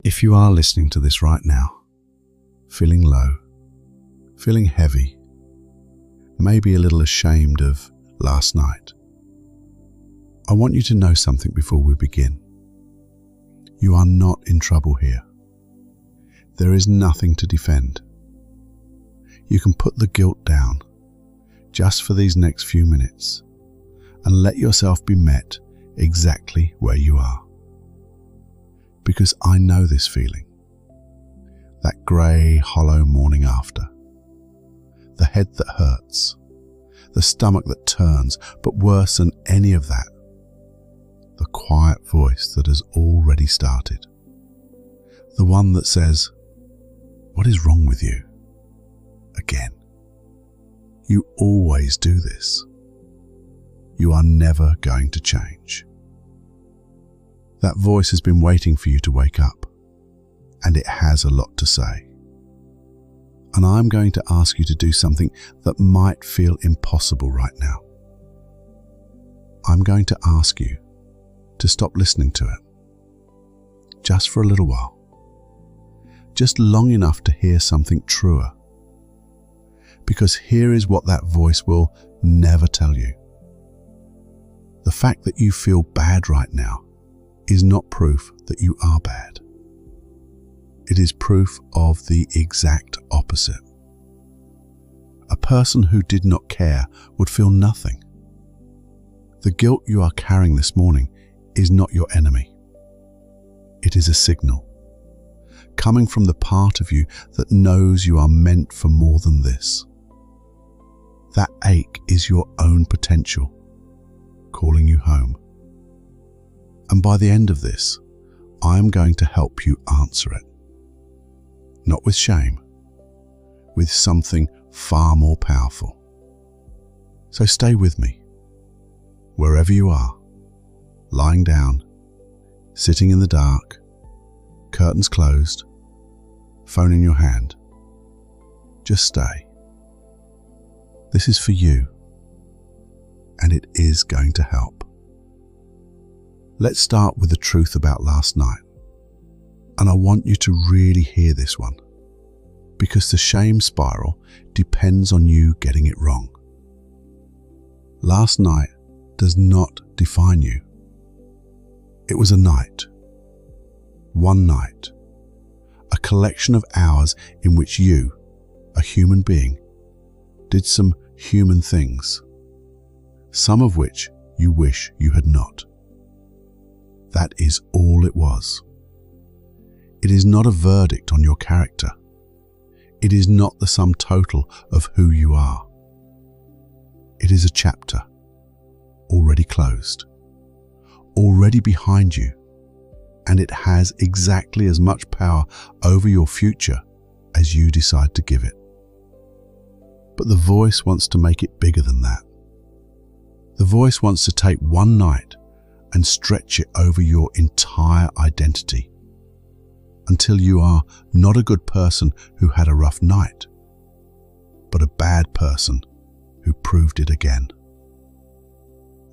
If you are listening to this right now, feeling low, feeling heavy, maybe a little ashamed of last night, I want you to know something before we begin. You are not in trouble here. There is nothing to defend. You can put the guilt down just for these next few minutes and let yourself be met exactly where you are. Because I know this feeling, that grey, hollow morning after, the head that hurts, the stomach that turns, but worse than any of that, the quiet voice that has already started, the one that says, "What is wrong with you?" Again. You always do this. You are never going to change. That voice has been waiting for you to wake up, and it has a lot to say. And I'm going to ask you to do something that might feel impossible right now. I'm going to ask you to stop listening to it, just for a little while, just long enough to hear something truer. Because here is what that voice will never tell you. The fact that you feel bad right now is not proof that you are bad. It is proof of the exact opposite. A person who did not care would feel nothing. The guilt you are carrying this morning is not your enemy. It is a signal, coming from the part of you that knows you are meant for more than this. That ache is your own potential, calling you home. And by the end of this, I am going to help you answer it. Not with shame, with something far more powerful. So stay with me, wherever you are, lying down, sitting in the dark, curtains closed, phone in your hand. Just stay. This is for you, and it is going to help. Let's start with the truth about last night. And I want you to really hear this one, because the shame spiral depends on you getting it wrong. Last night does not define you. It was a night, one night, a collection of hours in which you, a human being, did some human things, some of which you wish you had not. That is all it was. It is not a verdict on your character. It is not the sum total of who you are. It is a chapter, already closed, already behind you, and it has exactly as much power over your future as you decide to give it. But the voice wants to make it bigger than that. The voice wants to take one night and stretch it over your entire identity until you are not a good person who had a rough night, but a bad person who proved it again.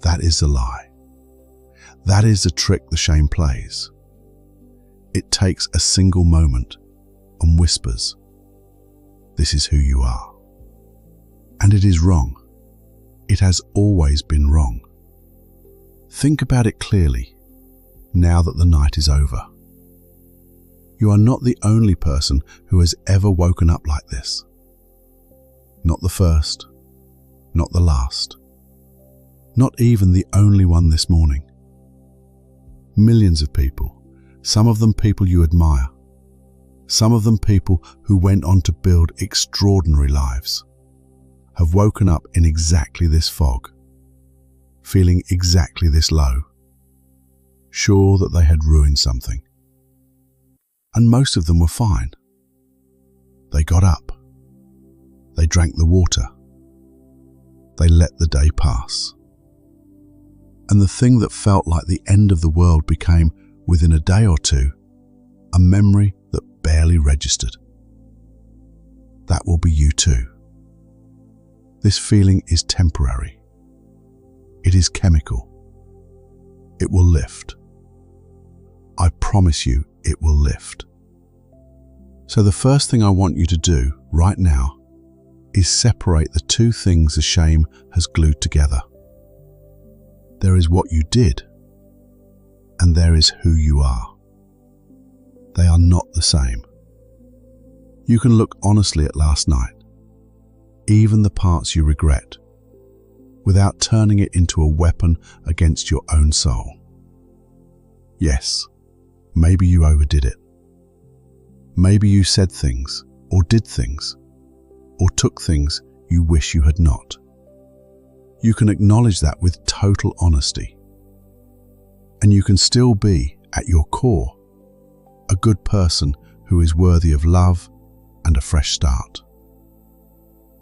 That is the lie. That is the trick the shame plays. It takes a single moment and whispers, "This is who you are." And it is wrong. It has always been wrong. Think about it clearly, now that the night is over. You are not the only person who has ever woken up like this. Not the first, not the last, not even the only one this morning. Millions of people, some of them people you admire, some of them people who went on to build extraordinary lives, have woken up in exactly this fog, feeling exactly this low, sure that they had ruined something. And most of them were fine. They got up. They drank the water. They let the day pass. And the thing that felt like the end of the world became, within a day or two, a memory that barely registered. That will be you too. This feeling is temporary. It is chemical. It will lift. I promise you it will lift. So the first thing I want you to do right now is separate the two things the shame has glued together. There is what you did, and there is who you are. They are not the same. You can look honestly at last night, even the parts you regret, without turning it into a weapon against your own soul. Yes, maybe you overdid it. Maybe you said things, or did things, or took things you wish you had not. You can acknowledge that with total honesty. And you can still be, at your core, a good person who is worthy of love and a fresh start.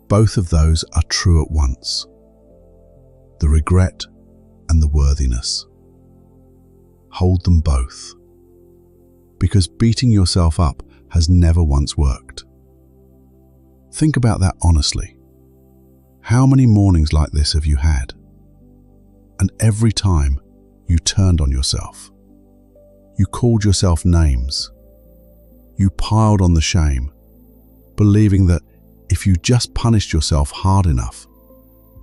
Both of those are true at once. The regret and the worthiness. Hold them both. Because beating yourself up has never once worked. Think about that honestly. How many mornings like this have you had? And every time you turned on yourself. You called yourself names. You piled on the shame, believing that if you just punished yourself hard enough,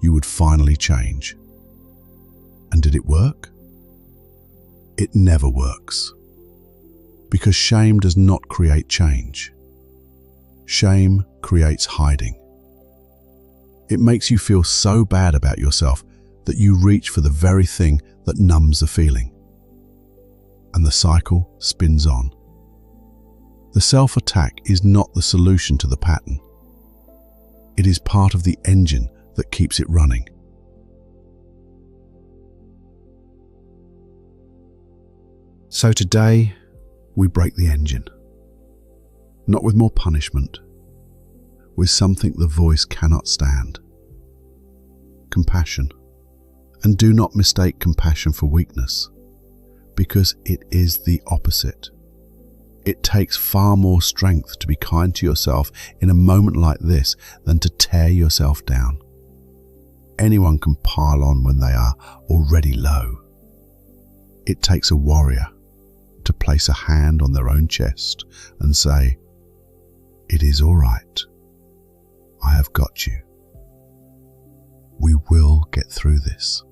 you would finally change. And did it work? It never works. Because shame does not create change. Shame creates hiding. It makes you feel so bad about yourself that you reach for the very thing that numbs the feeling. And the cycle spins on. The self-attack is not the solution to the pattern. It is part of the engine that keeps it running. So today, we break the engine. Not with more punishment, with something the voice cannot stand. Compassion. And do not mistake compassion for weakness, because it is the opposite. It takes far more strength to be kind to yourself in a moment like this than to tear yourself down. Anyone can pile on when they are already low. It takes a warrior to place a hand on their own chest and say, "It is all right. I have got you. We will get through this."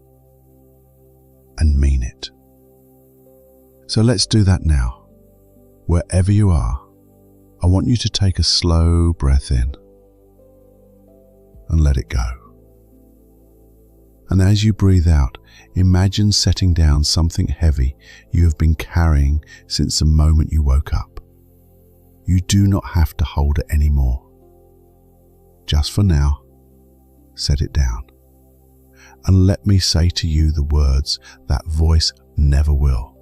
And mean it. So let's do that now. Wherever you are, I want you to take a slow breath in and let it go. And as you breathe out, imagine setting down something heavy you have been carrying since the moment you woke up. You do not have to hold it anymore. Just for now, set it down. And let me say to you the words that voice never will.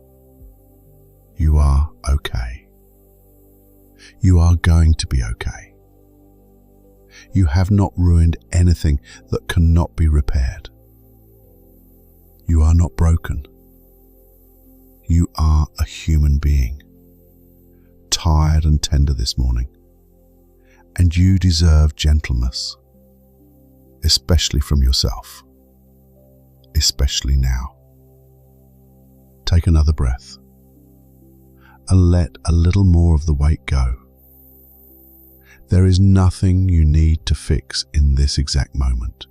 You are okay. You are going to be okay. You have not ruined anything that cannot be repaired. You are not broken. You are a human being, tired and tender this morning, and you deserve gentleness, especially from yourself, especially now. Take another breath and let a little more of the weight go. There is nothing you need to fix in this exact moment.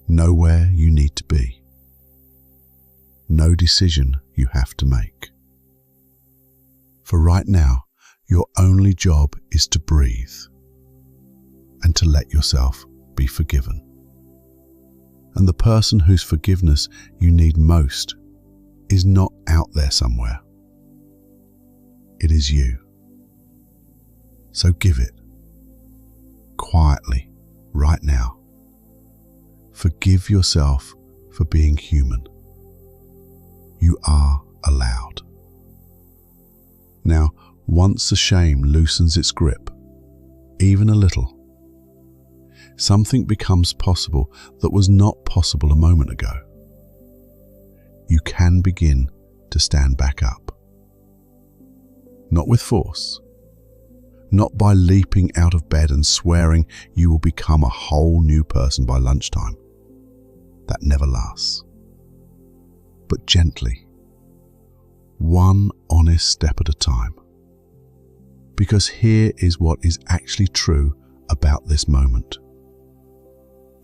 Nowhere you need to be. No decision you have to make. For right now, your only job is to breathe and to let yourself be forgiven. And the person whose forgiveness you need most is not out there somewhere. It is you. So give it, quietly, right now. Forgive yourself for being human. You are allowed. Now, once the shame loosens its grip, even a little, something becomes possible that was not possible a moment ago. You can begin to stand back up. Not with force, not by leaping out of bed and swearing you will become a whole new person by lunchtime. That never lasts. But gently, one honest step at a time. Because here is what is actually true about this moment.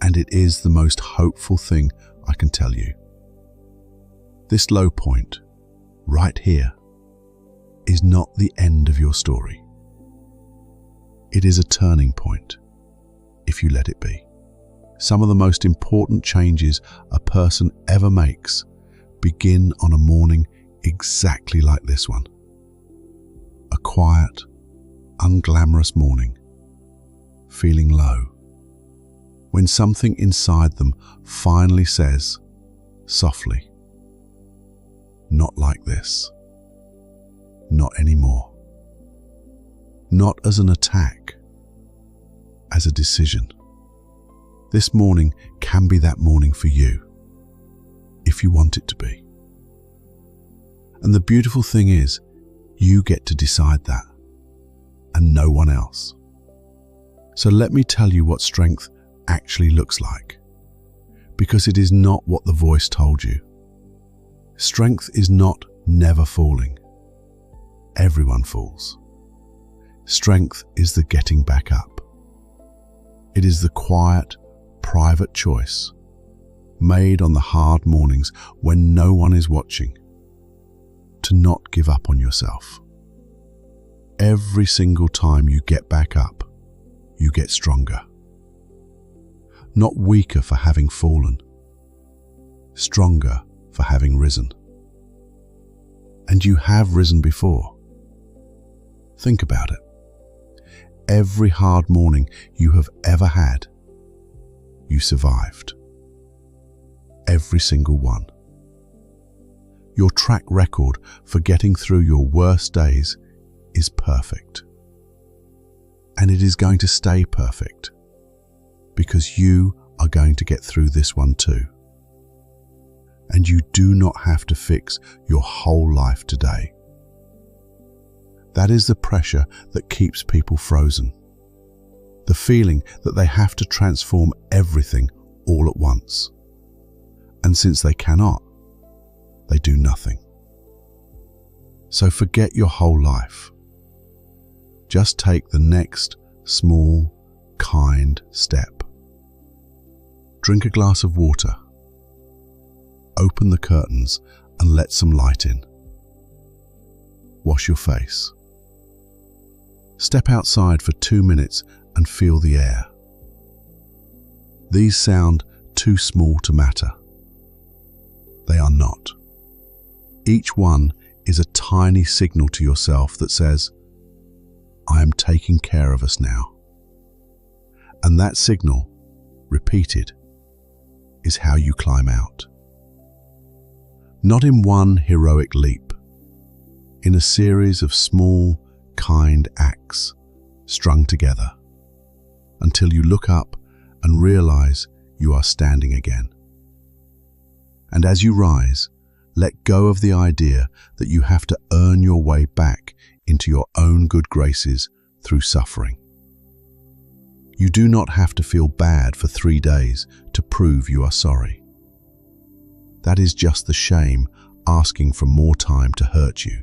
And it is the most hopeful thing I can tell you. This low point, right here, is not the end of your story. It is a turning point, if you let it be. Some of the most important changes a person ever makes begin on a morning exactly like this one. A quiet, unglamorous morning, feeling low, when something inside them finally says, softly, "Not like this. Not anymore." Not as an attack, as a decision. This morning can be that morning for you, if you want it to be. And the beautiful thing is, you get to decide that, and no one else. So let me tell you what strength actually looks like, because it is not what the voice told you. Strength is not never falling. Everyone falls. Strength is the getting back up. It is the quiet, private choice made on the hard mornings when no one is watching, to not give up on yourself. Every single time you get back up, you get stronger. Not weaker for having fallen, stronger for having risen. And you have risen before. Think about it. Every hard morning you have ever had, you survived. Every single one. Your track record for getting through your worst days is perfect. And it is going to stay perfect, because you are going to get through this one too. And you do not have to fix your whole life today. That is the pressure that keeps people frozen. The feeling that they have to transform everything all at once. And since they cannot, they do nothing. So forget your whole life. Just take the next small, kind step. Drink a glass of water. Open the curtains and let some light in. Wash your face. Step outside for 2 minutes and feel the air. These sound too small to matter. They are not. Each one is a tiny signal to yourself that says, "I am taking care of us now." And that signal, repeated, is how you climb out. Not in one heroic leap, in a series of small, kind acts strung together, until you look up and realize you are standing again. And as you rise, let go of the idea that you have to earn your way back into your own good graces through suffering. You do not have to feel bad for 3 days to prove you are sorry. That is just the shame asking for more time to hurt you.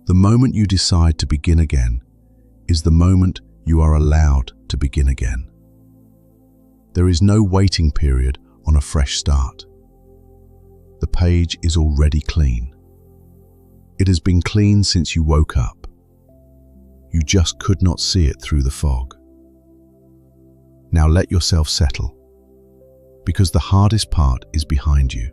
The moment you decide to begin again is the moment you are allowed to begin again. There is no waiting period on a fresh start. The page is already clean. It has been clean since you woke up. You just could not see it through the fog. Now let yourself settle, because the hardest part is behind you.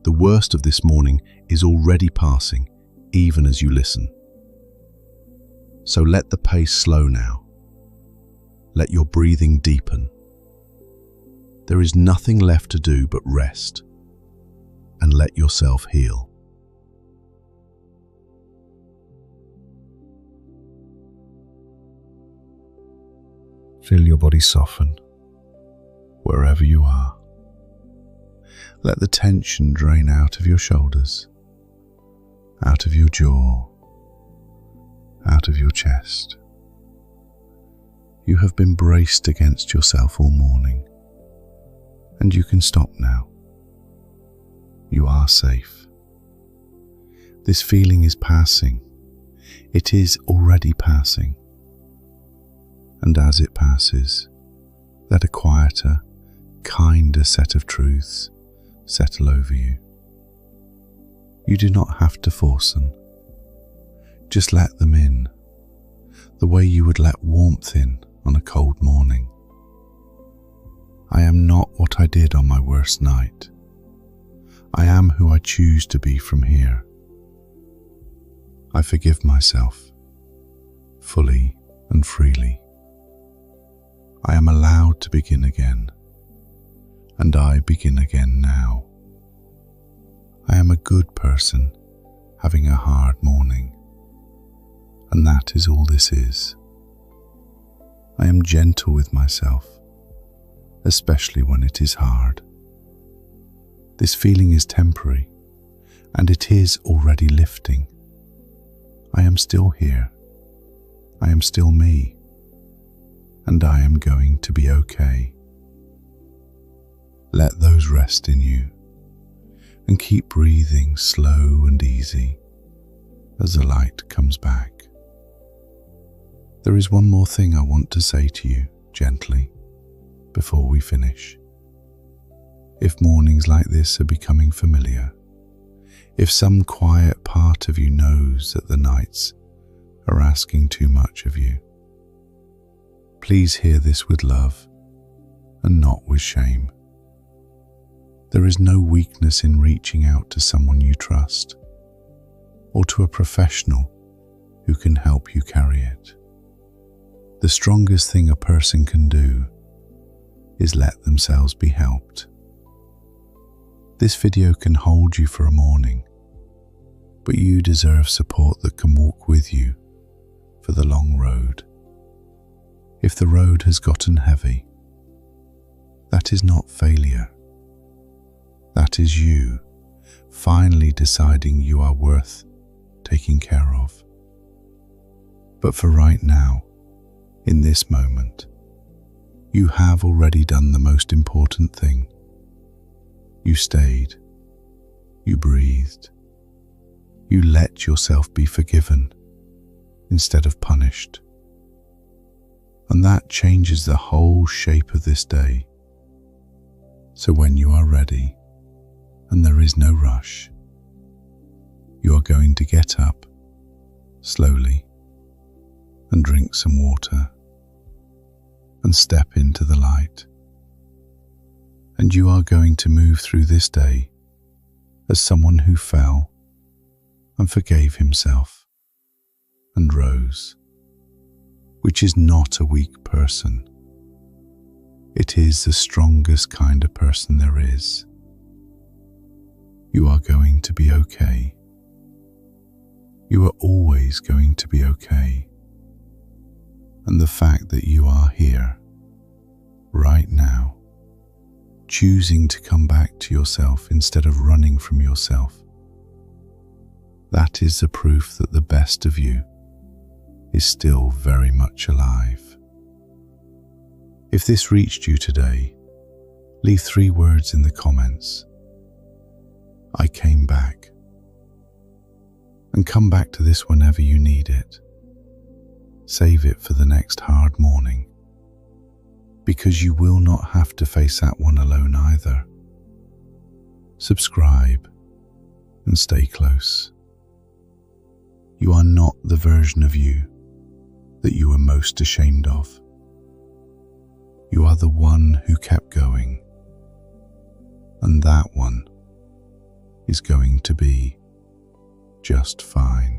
The worst of this morning is already passing, even as you listen. So let the pace slow now. Let your breathing deepen. There is nothing left to do but rest, and let yourself heal. Feel your body soften wherever you are. Let the tension drain out of your shoulders, out of your jaw, out of your chest. You have been braced against yourself all morning, and you can stop now. You are safe. This feeling is passing. It is already passing. And as it passes, let a quieter, kinder set of truths settle over you. You do not have to force them. Just let them in, the way you would let warmth in on a cold morning. I am not what I did on my worst night. I am who I choose to be from here. I forgive myself, fully and freely. I am allowed to begin again, and I begin again now. I am a good person having a hard morning, and that is all this is. I am gentle with myself, especially when it is hard. This feeling is temporary, and it is already lifting. I am still here. I am still me, and I am going to be okay. Let those rest in you, and keep breathing slow and easy as the light comes back. There is one more thing I want to say to you gently before we finish. If mornings like this are becoming familiar, if some quiet part of you knows that the nights are asking too much of you, please hear this with love and not with shame. There is no weakness in reaching out to someone you trust or to a professional who can help you carry it. The strongest thing a person can do is let themselves be helped. This video can hold you for a morning, but you deserve support that can walk with you for the long road. If the road has gotten heavy, that is not failure. That is you finally deciding you are worth taking care of. But for right now, in this moment, you have already done the most important thing. You stayed. You breathed. You let yourself be forgiven instead of punished. And that changes the whole shape of this day. So when you are ready, and there is no rush, you are going to get up slowly and drink some water and step into the light. And you are going to move through this day as someone who fell and forgave himself and rose, which is not a weak person. It is the strongest kind of person there is. You are going to be okay. You are always going to be okay. And the fact that you are here, right now, choosing to come back to yourself instead of running from yourself, that is the proof that the best of you is still very much alive. If this reached you today, leave 3 words in the comments. I came back. And come back to this whenever you need it. Save it for the next hard morning, because you will not have to face that one alone either. Subscribe and stay close. You are not the version of you that you were most ashamed of. You are the one who kept going, and that one is going to be just fine.